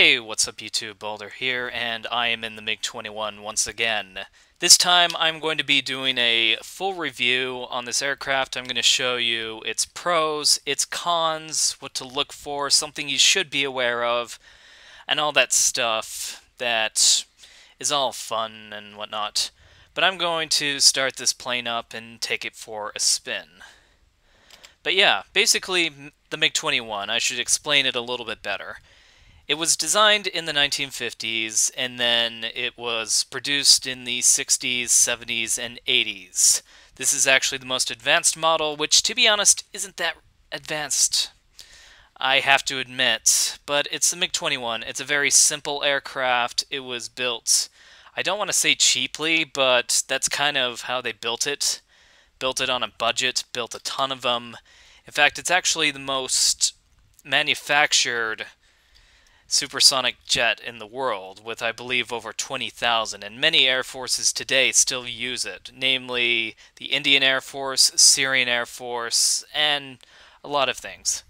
Hey, what's up YouTube? Boulder here, and I am in the MiG-21 once again. This time I'm going to be doing a full review on this aircraft. I'm going to show you its pros, its cons, what to look for, something you should be aware of, and all that stuff that is all fun and whatnot. But I'm going to start this plane up and take it for a spin. But yeah, basically the MiG-21, I should explain it a little bit better. It was designed in the 1950s, and then it was produced in the 60s, 70s, and 80s. This is actually the most advanced model, which, to be honest, isn't that advanced, I have to admit. But it's the MiG-21. It's a very simple aircraft. It was built, I don't want to say cheaply, but that's kind of how they built it. Built it on a budget, built a ton of them. In fact, it's actually the most manufactured supersonic jet in the world, with I believe over 20,000, and many air forces today still use it, namely the Indian Air Force, Syrian Air Force, and a lot of things.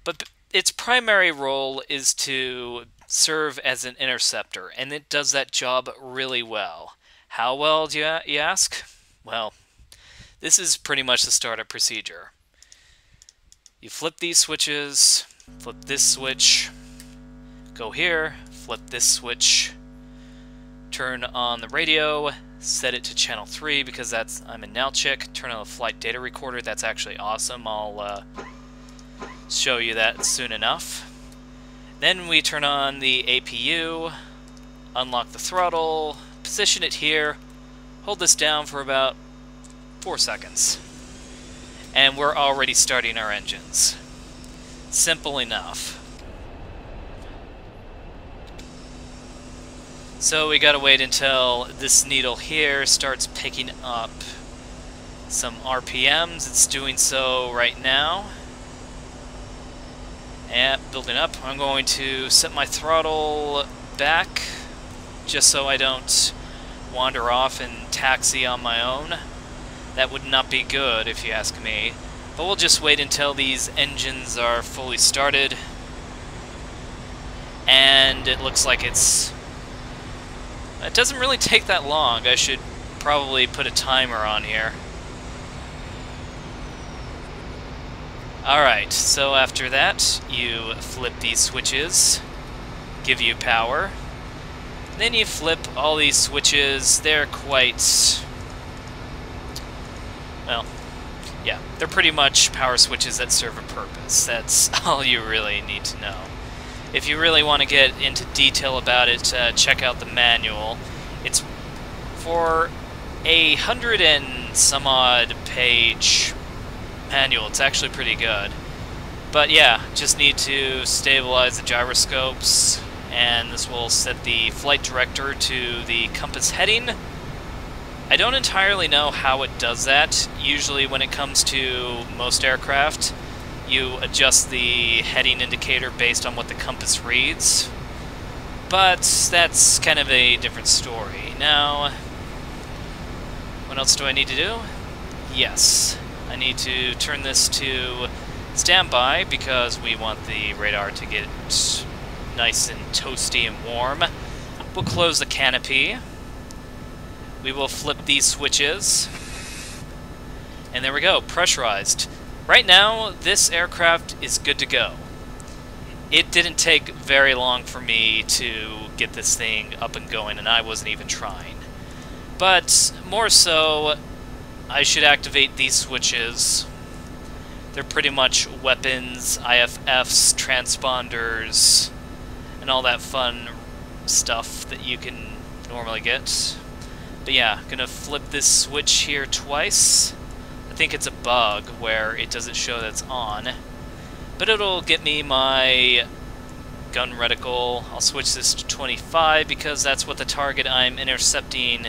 But its primary role is to serve as an interceptor, and it does that job really well. How well, do you ask? Well, this is pretty much the startup procedure. You flip these switches, flip this switch, go here, flip this switch, turn on the radio, set it to channel 3 because I'm in Nalchik, turn on the flight data recorder. That's actually awesome. I'll show you that soon enough. Then we turn on the APU, unlock the throttle, position it here, hold this down for about 4 seconds. And we're already starting our engines. Simple enough. So we gotta wait until this needle here starts picking up some RPMs. It's doing so right now. And building up. I'm going to set my throttle back just so I don't wander off and taxi on my own. That would not be good if you ask me. But we'll just wait until these engines are fully started. And it looks like it doesn't really take that long. I should probably put a timer on here. Alright, so after that, you flip these switches, give you power. Then you flip all these switches. They're quite... well, yeah, they're pretty much power switches that serve a purpose. That's all you really need to know. If you really want to get into detail about it, check out the manual. It's for 100 and some odd page manual. It's actually pretty good. But yeah, just need to stabilize the gyroscopes, and this will set the flight director to the compass heading. I don't entirely know how it does that. Usually when it comes to most aircraft, you adjust the heading indicator based on what the compass reads. But that's kind of a different story. Now, what else do I need to do? Yes, I need to turn this to standby because we want the radar to get nice and toasty and warm. We'll close the canopy. We will flip these switches. And there we go, pressurized. Right now, this aircraft is good to go. It didn't take very long for me to get this thing up and going, and I wasn't even trying. But more so, I should activate these switches. They're pretty much weapons, IFFs, transponders, and all that fun stuff that you can normally get. But yeah, gonna flip this switch here twice. I think it's a bug where it doesn't show that it's on. But it'll get me my gun reticle. I'll switch this to 25 because that's what the target I'm intercepting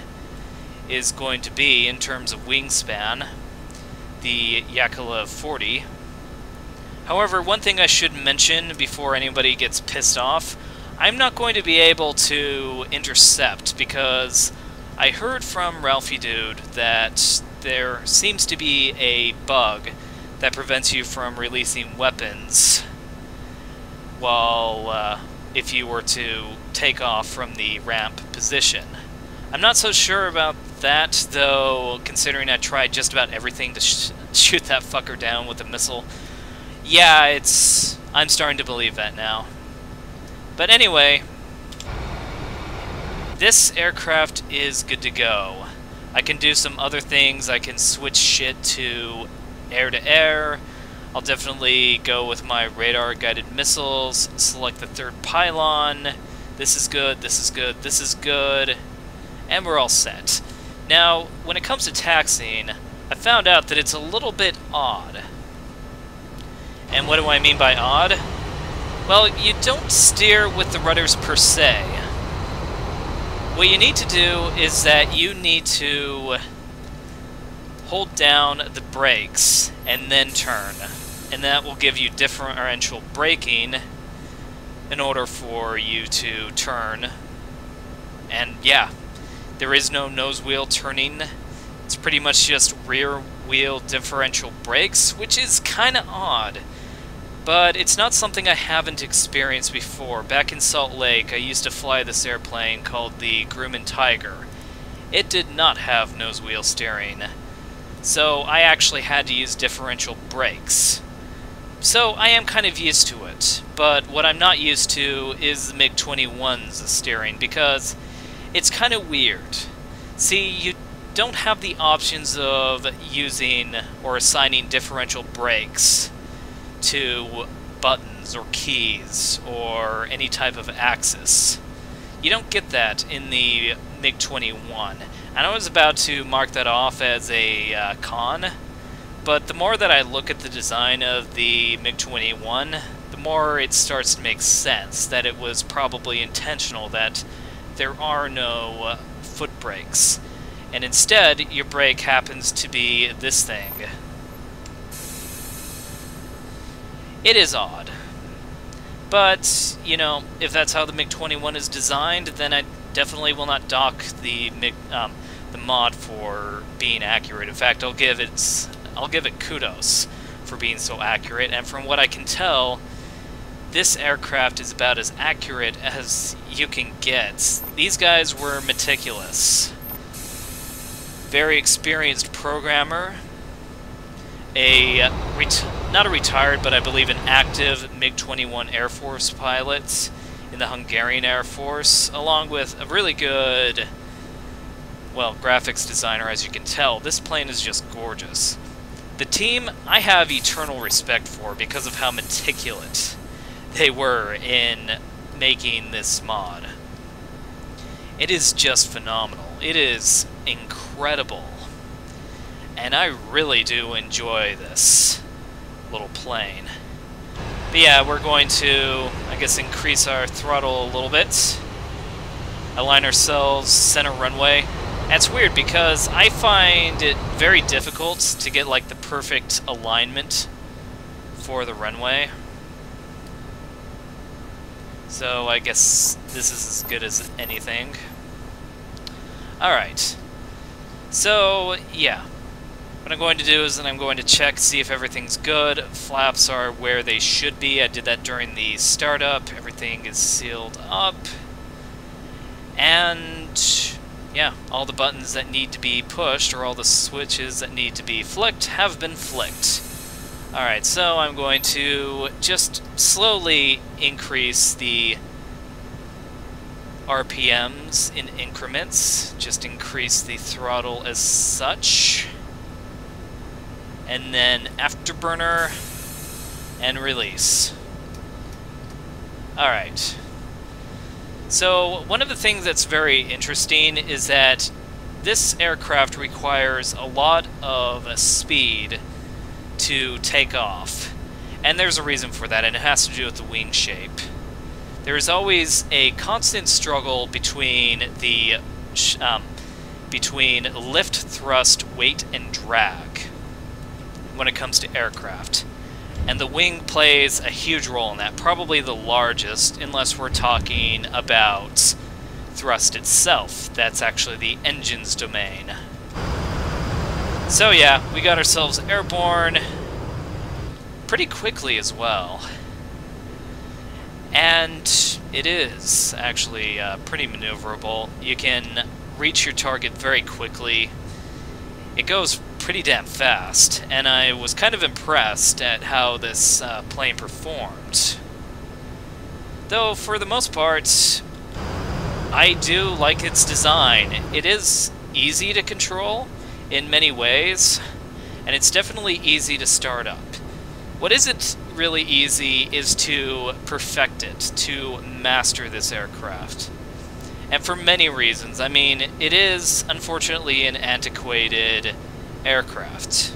is going to be in terms of wingspan. The Yakolev 40. However, one thing I should mention before anybody gets pissed off, I'm not going to be able to intercept because I heard from Ralphie Dude that there seems to be a bug that prevents you from releasing weapons while if you were to take off from the ramp position. I'm not so sure about that, though, considering I tried just about everything to shoot that fucker down with a missile. Yeah, I'm starting to believe that now. But anyway, this aircraft is good to go. I can do some other things. I can switch shit to air-to-air. I'll definitely go with my radar-guided missiles, select the third pylon. This is good, this is good, this is good. And we're all set. Now, when it comes to taxiing, I found out that it's a little bit odd. And what do I mean by odd? Well, you don't steer with the rudders per se. What you need to do is that you need to hold down the brakes and then turn. And that will give you differential braking in order for you to turn. And yeah, there is no nose wheel turning. It's pretty much just rear wheel differential brakes, which is kind of odd. But it's not something I haven't experienced before. Back in Salt Lake, I used to fly this airplane called the Grumman Tiger. It did not have nose wheel steering, so I actually had to use differential brakes. So I am kind of used to it, but what I'm not used to is the MiG-21's steering, because it's kind of weird. See, you don't have the options of using or assigning differential brakes to buttons or keys or any type of axis. You don't get that in the MiG-21. And I was about to mark that off as a con, but the more that I look at the design of the MiG-21, the more it starts to make sense that it was probably intentional that there are no foot brakes. And instead, your brake happens to be this thing. It is odd. But, you know, if that's how the MiG-21 is designed, then I definitely will not dock the mod for being accurate. In fact, I'll give it kudos for being so accurate, and from what I can tell, this aircraft is about as accurate as you can get. These guys were meticulous. Very experienced programmer, not a retired, but I believe an active MiG-21 Air Force pilot in the Hungarian Air Force, along with a really good, well, graphics designer, as you can tell. This plane is just gorgeous. The team I have eternal respect for because of how meticulous they were in making this mod. It is just phenomenal. It is incredible. And I really do enjoy this little plane. But yeah, we're going to, I guess, increase our throttle a little bit. Align ourselves center runway. And it's weird because I find it very difficult to get like the perfect alignment for the runway. So I guess this is as good as anything. Alright. So, yeah. What I'm going to do is I'm going to check, see if everything's good. Flaps are where they should be. I did that during the startup. Everything is sealed up. And yeah, all the buttons that need to be pushed, or all the switches that need to be flicked, have been flicked. Alright, so I'm going to just slowly increase the RPMs in increments. Just increase the throttle as such. And then afterburner and release. Alright. So one of the things that's very interesting is that this aircraft requires a lot of speed to take off. And there's a reason for that, and it has to do with the wing shape. There is always a constant struggle between the between lift, thrust, weight, and drag when it comes to aircraft. And the wing plays a huge role in that, probably the largest, unless we're talking about thrust itself. That's actually the engine's domain. So yeah, we got ourselves airborne pretty quickly as well. And it is actually pretty maneuverable. You can reach your target very quickly. It goes pretty damn fast, and I was kind of impressed at how this plane performed. Though, for the most part, I do like its design. It is easy to control in many ways, and it's definitely easy to start up. What isn't really easy is to perfect it, to master this aircraft. And for many reasons. I mean, it is, unfortunately, an antiquated aircraft.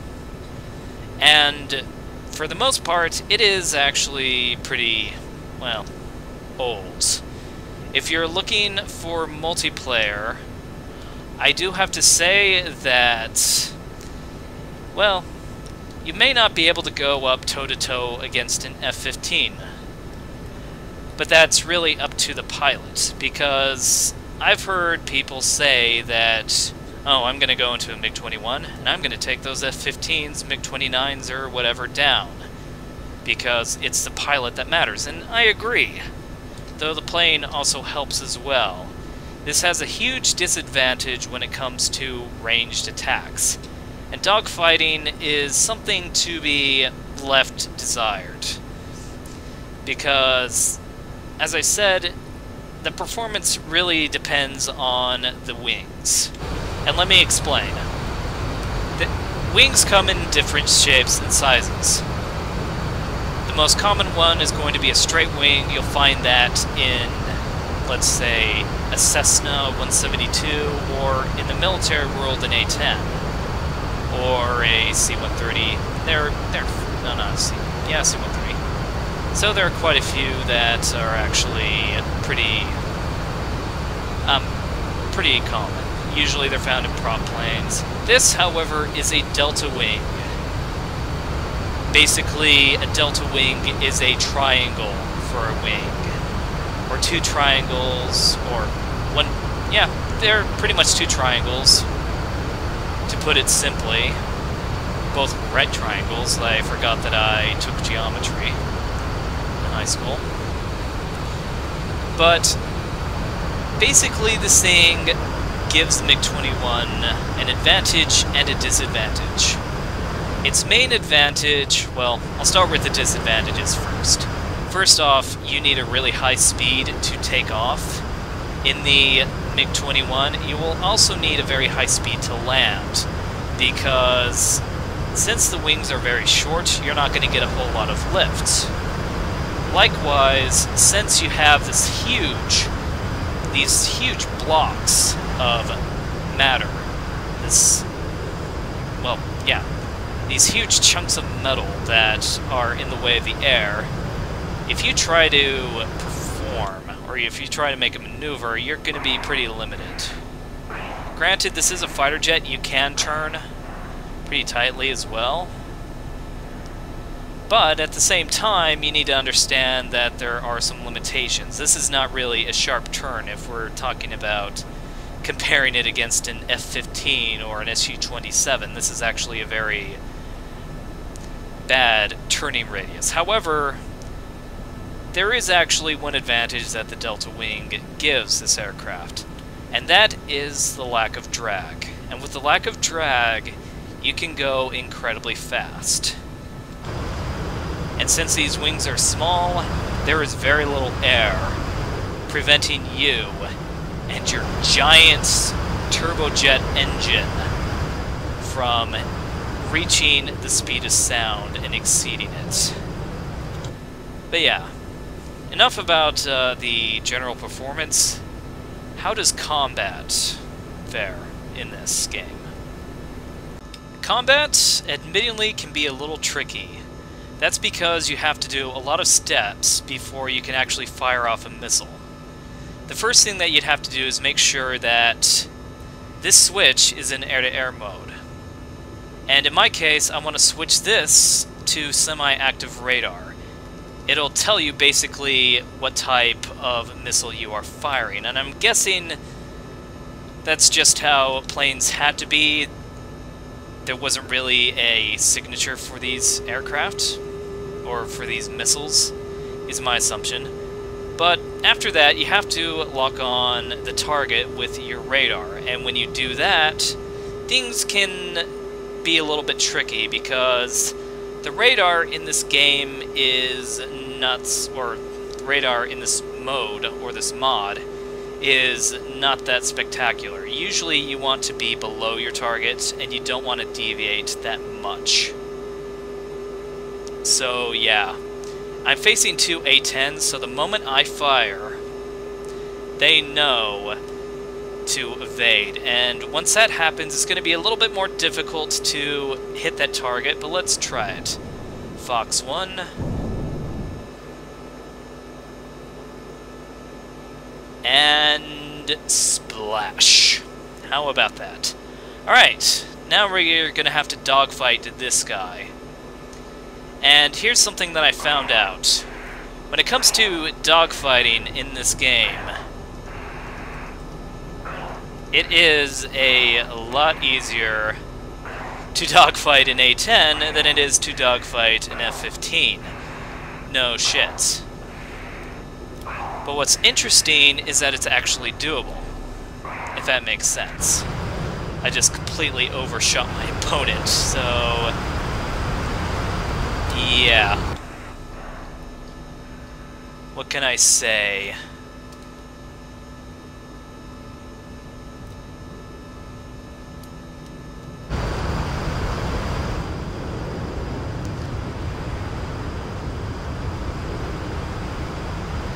And for the most part, it is actually pretty, well, old. If you're looking for multiplayer, I do have to say that, well, you may not be able to go up toe-to-toe against an F-15. But that's really up to the pilot, because I've heard people say that, oh, I'm going to go into a MiG-21, and I'm going to take those F-15s, MiG-29s, or whatever down, because it's the pilot that matters, and I agree, though the plane also helps as well. This has a huge disadvantage when it comes to ranged attacks, and dogfighting is something to be left desired, because, as I said, the performance really depends on the wings. And let me explain. The wings come in different shapes and sizes. The most common one is going to be a straight wing. You'll find that in, let's say, a Cessna 172, or in the military world, an A-10, or a C-130. C-130. So there are quite a few that are actually pretty common. Usually they're found in prop planes. This, however, is a delta wing. Basically, a delta wing is a triangle for a wing, or two triangles, or one. Yeah, they're pretty much two triangles, to put it simply. Both right triangles. I forgot that I took geometry in high school. But basically, this thing gives the MiG-21 an advantage and a disadvantage. Its main advantage, well, I'll start with the disadvantages first. First off, you need a really high speed to take off. In the MiG-21, you will also need a very high speed to land, because since the wings are very short, you're not going to get a whole lot of lift. Likewise, since you have these huge blocks of matter, these huge chunks of metal that are in the way of the air, if you try to perform, or if you try to make a maneuver, you're going to be pretty limited. Granted, this is a fighter jet, you can turn pretty tightly as well, but at the same time, you need to understand that there are some limitations. This is not really a sharp turn if we're talking about comparing it against an F-15 or an Su-27. This is actually a very bad turning radius. However, there is actually one advantage that the delta wing gives this aircraft, and that is the lack of drag. And with the lack of drag, you can go incredibly fast. And since these wings are small, there is very little air preventing you and your giant turbojet engine from reaching the speed of sound and exceeding it. But yeah, enough about the general performance. How does combat fare in this game? Combat, admittedly, can be a little tricky. That's because you have to do a lot of steps before you can actually fire off a missile. The first thing that you'd have to do is make sure that this switch is in air-to-air mode. And in my case, I want to switch this to semi-active radar. It'll tell you basically what type of missile you are firing, and I'm guessing that's just how planes had to be. There wasn't really a signature for these aircraft, or for these missiles, is my assumption. But after that, you have to lock on the target with your radar, and when you do that, things can be a little bit tricky, because the radar in this game is nuts, or the radar in this mode, or this mod, is not that spectacular. Usually you want to be below your target, and you don't want to deviate that much. So yeah, I'm facing two A-10s, so the moment I fire, they know to evade. And once that happens, it's going to be a little bit more difficult to hit that target, but let's try it. Fox 1. And splash. How about that? Alright, now we're going to have to dogfight this guy. And here's something that I found out. When it comes to dogfighting in this game, it is a lot easier to dogfight in A10 than it is to dogfight in F15. No shit. But what's interesting is that it's actually doable, if that makes sense. I just completely overshot my opponent, so yeah. What can I say?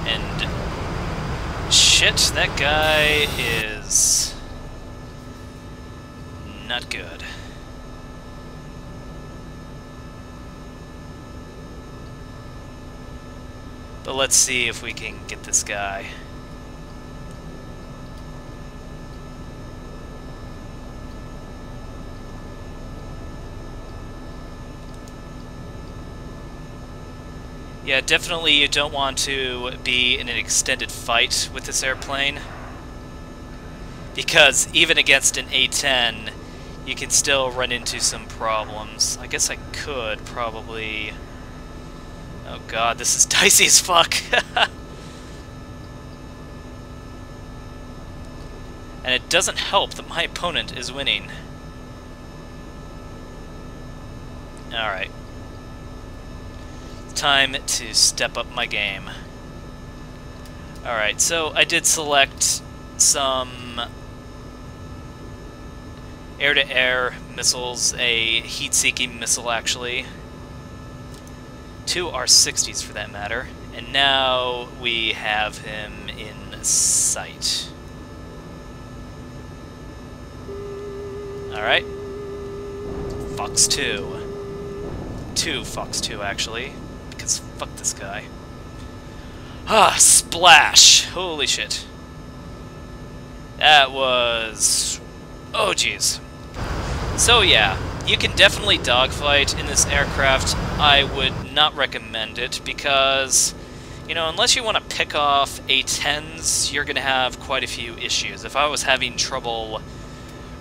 And shit, that guy is not good. But let's see if we can get this guy. Yeah, definitely you don't want to be in an extended fight with this airplane, because even against an A-10, you can still run into some problems. I guess I could probably... Oh god, this is dicey as fuck! And it doesn't help that my opponent is winning. Alright. Time to step up my game. Alright, so I did select some air-to-air missiles, a heat-seeking missile actually, two R-60s for that matter, and now we have him in sight. Alright. Fox 2. Two Fox 2 actually. Because fuck this guy. Ah, splash! Holy shit. That was... oh jeez. So yeah, you can definitely dogfight in this aircraft. I would not recommend it because, you know, unless you want to pick off A-10s, you're going to have quite a few issues. If I was having trouble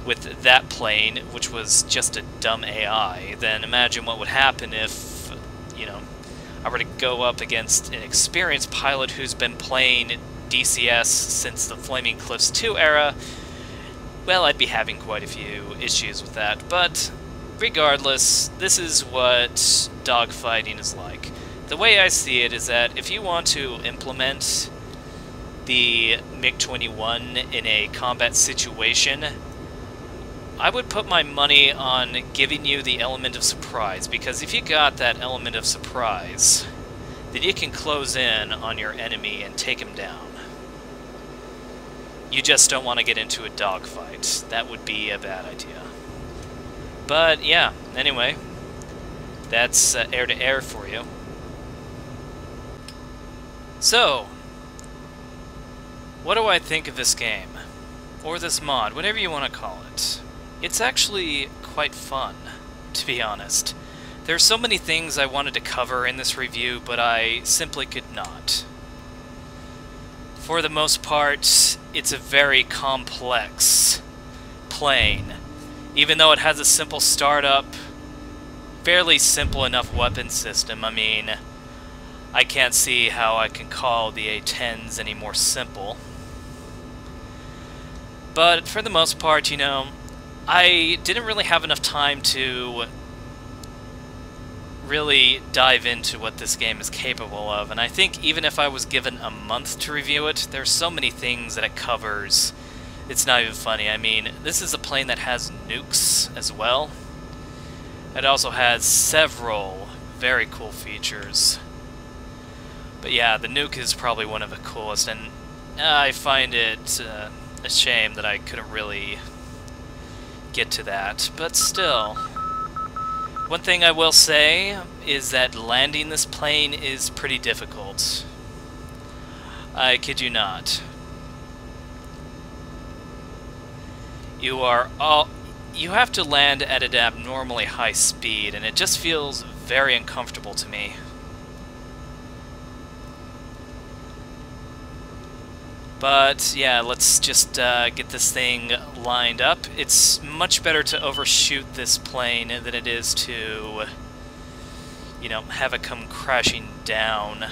with that plane, which was just a dumb AI, then imagine what would happen if, you know, I were to go up against an experienced pilot who's been playing DCS since the Flaming Cliffs 2 era. Well, I'd be having quite a few issues with that, but regardless, this is what dogfighting is like. The way I see it is that if you want to implement the MiG-21 in a combat situation, I would put my money on giving you the element of surprise, because if you got that element of surprise, then you can close in on your enemy and take him down. You just don't want to get into a dogfight. That would be a bad idea. But yeah, anyway, that's air-to-air for you. So, what do I think of this game? Or this mod, whatever you want to call it. It's actually quite fun, to be honest. There are so many things I wanted to cover in this review, but I simply could not. For the most part, it's a very complex plane. Even though it has a simple startup, fairly simple enough weapon system. I mean, I can't see how I can call the A10s any more simple. But for the most part, you know, I didn't really have enough time to really dive into what this game is capable of, and I think even if I was given a month to review it, there's so many things that it covers, it's not even funny. I mean, this is a plane that has nukes as well. It also has several very cool features. But yeah, the nuke is probably one of the coolest, and I find it a shame that I couldn't really get to that, but still. One thing I will say is that landing this plane is pretty difficult. I kid you not. You have to land at an abnormally high speed, and it just feels very uncomfortable to me. But yeah, let's just get this thing lined up. It's much better to overshoot this plane than it is to, you know, have it come crashing down.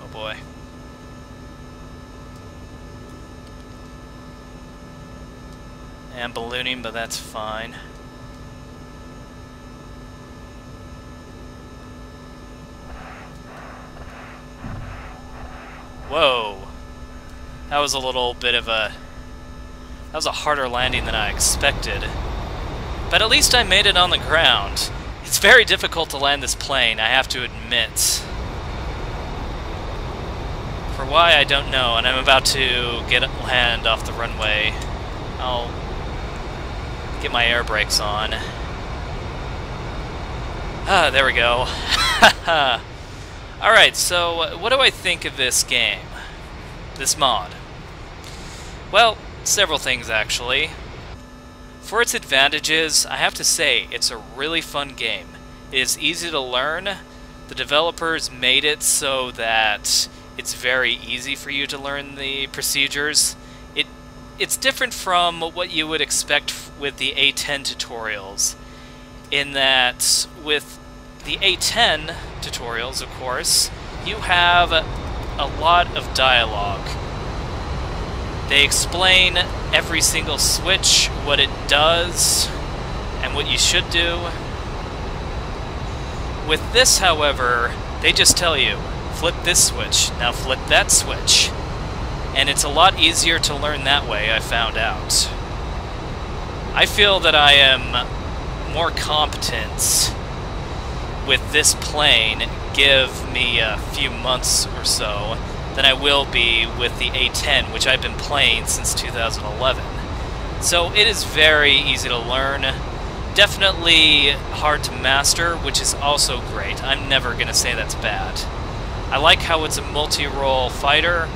Oh boy. And ballooning, but that's fine. Whoa. That was a little bit of a... That was a harder landing than I expected. But at least I made it on the ground. It's very difficult to land this plane, I have to admit. For why, I don't know, and I'm about to land off the runway. I'll get my air brakes on. Ah, there we go. Alright, so what do I think of this game? This mod? Well, several things actually. For its advantages, I have to say, it's a really fun game. It is easy to learn. The developers made it so that it's very easy for you to learn the procedures. It's different from what you would expect with the A10 tutorials, in that with the A10 tutorials, of course, you have a lot of dialogue. They explain every single switch, what it does, and what you should do. With this, however, they just tell you, flip this switch, now flip that switch. And it's a lot easier to learn that way, I found out. I feel that I am more competent with this plane, give me a few months or so, than I will be with the A10, which I've been playing since 2011. So it is very easy to learn. Definitely hard to master, which is also great. I'm never going to say that's bad. I like how it's a multi-role fighter.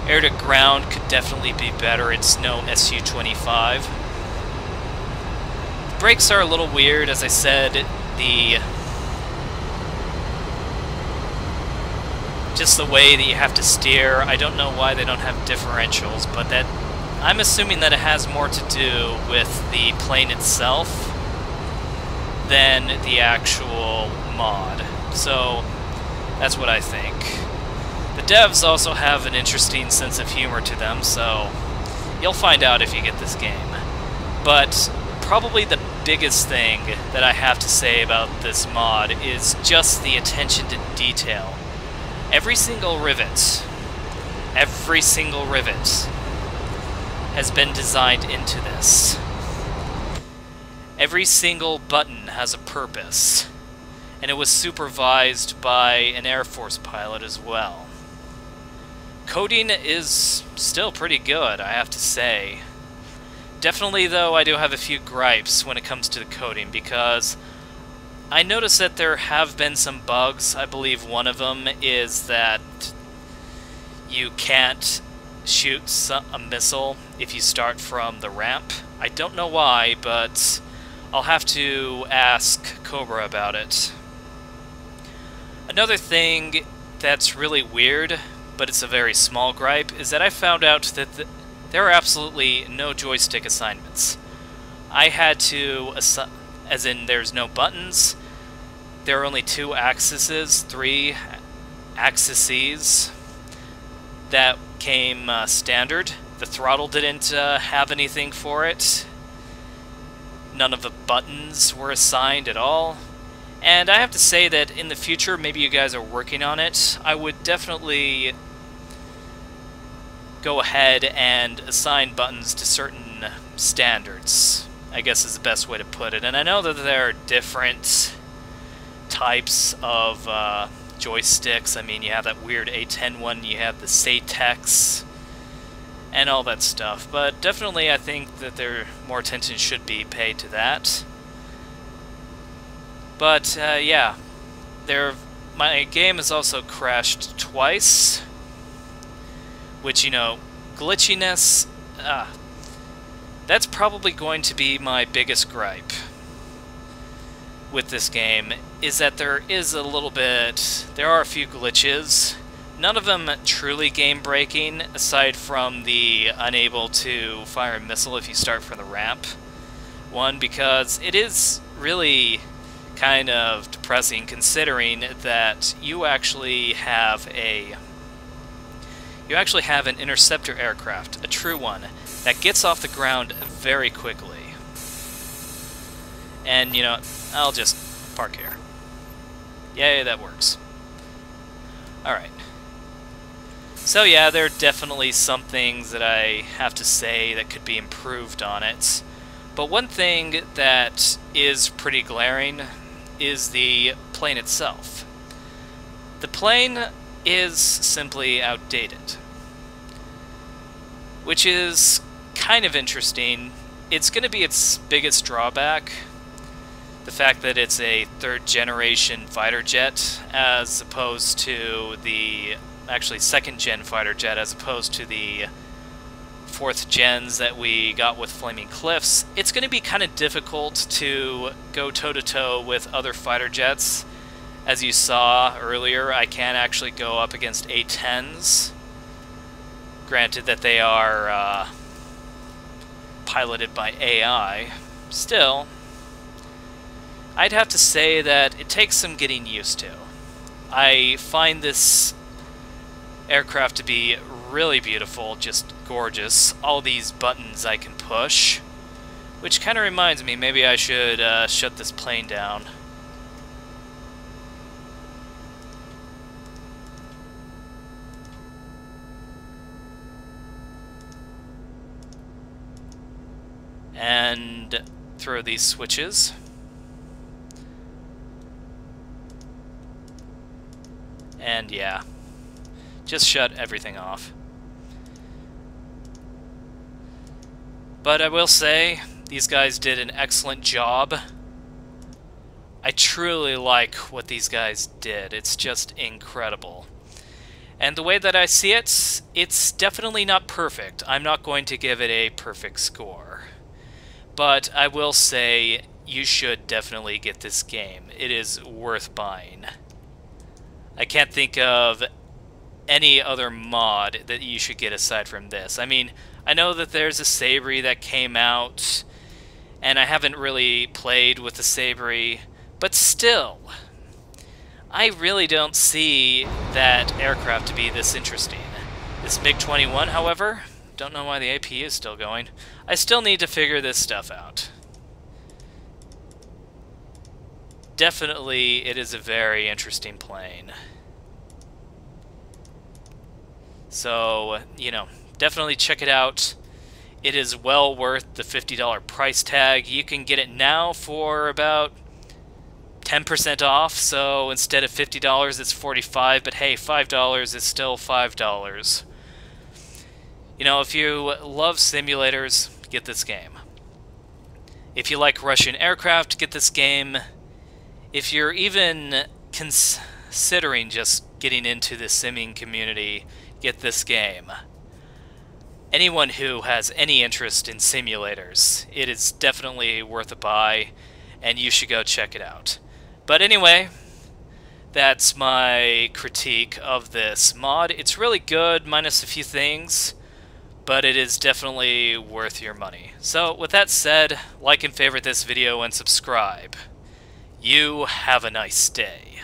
Air to ground could definitely be better. It's no Su-25. The brakes are a little weird, as I said. Just the way that you have to steer. I don't know why they don't have differentials, but that I'm assuming that it has more to do with the plane itself than the actual mod. So that's what I think. The devs also have an interesting sense of humor to them, so you'll find out if you get this game. But probably the biggest thing that I have to say about this mod is just the attention to detail. Every single rivet has been designed into this. Every single button has a purpose, and it was supervised by an Air Force pilot as well. Coding is still pretty good, I have to say. Definitely, though, I do have a few gripes when it comes to the coding, because I noticed that there have been some bugs. I believe one of them is that you can't shoot a missile if you start from the ramp. I don't know why, but I'll have to ask Cobra about it. Another thing that's really weird, but it's a very small gripe, is that I found out that there are absolutely no joystick assignments. I had to, as in there's no buttons. there are only 2 axes, 3 axes that came standard. The throttle didn't have anything for it. None of the buttons were assigned at all. And I have to say that in the future, maybe you guys are working on it, I would definitely go ahead and assign buttons to certain standards, I guess is the best way to put it. And I know that there are different types of joysticks. I mean, you have that weird A10 one, you have the Satex, and all that stuff. But definitely I think that more attention should be paid to that. But yeah, my game has also crashed twice, which, you know, glitchiness, that's probably going to be my biggest gripe with this game, is that there are a few glitches. None of them truly game-breaking, aside from the unable to fire a missile if you start from the ramp one, because it is really kind of depressing considering that you actually have an interceptor aircraft, a true one, that gets off the ground very quickly. And, you know, I'll just park here. Yay, that works. Alright. So yeah, there are definitely some things that I have to say that could be improved on it. But one thing that is pretty glaring is the plane itself. The plane is simply outdated, which is kind of interesting. It's going to be its biggest drawback, the fact that it's a 3rd generation fighter jet as opposed to the, actually 2nd gen fighter jet as opposed to the 4th gens that we got with Flaming Cliffs. It's going to be kind of difficult to go toe-to-toe with other fighter jets. As you saw earlier, I can actually go up against A-10s. Granted that they are piloted by AI. Still, I'd have to say that it takes some getting used to. I find this aircraft to be really beautiful, just gorgeous. All these buttons I can push, which kind of reminds me, maybe I should shut this plane down. And throw these switches. And yeah, just shut everything off. But I will say, these guys did an excellent job. I truly like what these guys did. It's just incredible. And the way that I see it, it's definitely not perfect. I'm not going to give it a perfect score. But I will say, you should definitely get this game. It is worth buying. I can't think of any other mod that you should get aside from this. I mean, I know that there's a Sabri that came out, and I haven't really played with the Sabri, but still, I really don't see that aircraft to be this interesting. This MiG-21, however, don't know why the AP is still going. I still need to figure this stuff out. Definitely, it is a very interesting plane. So, you know, definitely check it out. It is well worth the $50 price tag. You can get it now for about 10% off, so instead of $50, it's $45, but hey, $5 is still $5. You know, if you love simulators, get this game. If you like Russian aircraft, get this game. If you're even considering just getting into the simming community, get this game. Anyone who has any interest in simulators, it is definitely worth a buy, and you should go check it out. But anyway, that's my critique of this mod. It's really good, minus a few things, but it is definitely worth your money. So, with that said, like and favorite this video and subscribe. You have a nice day.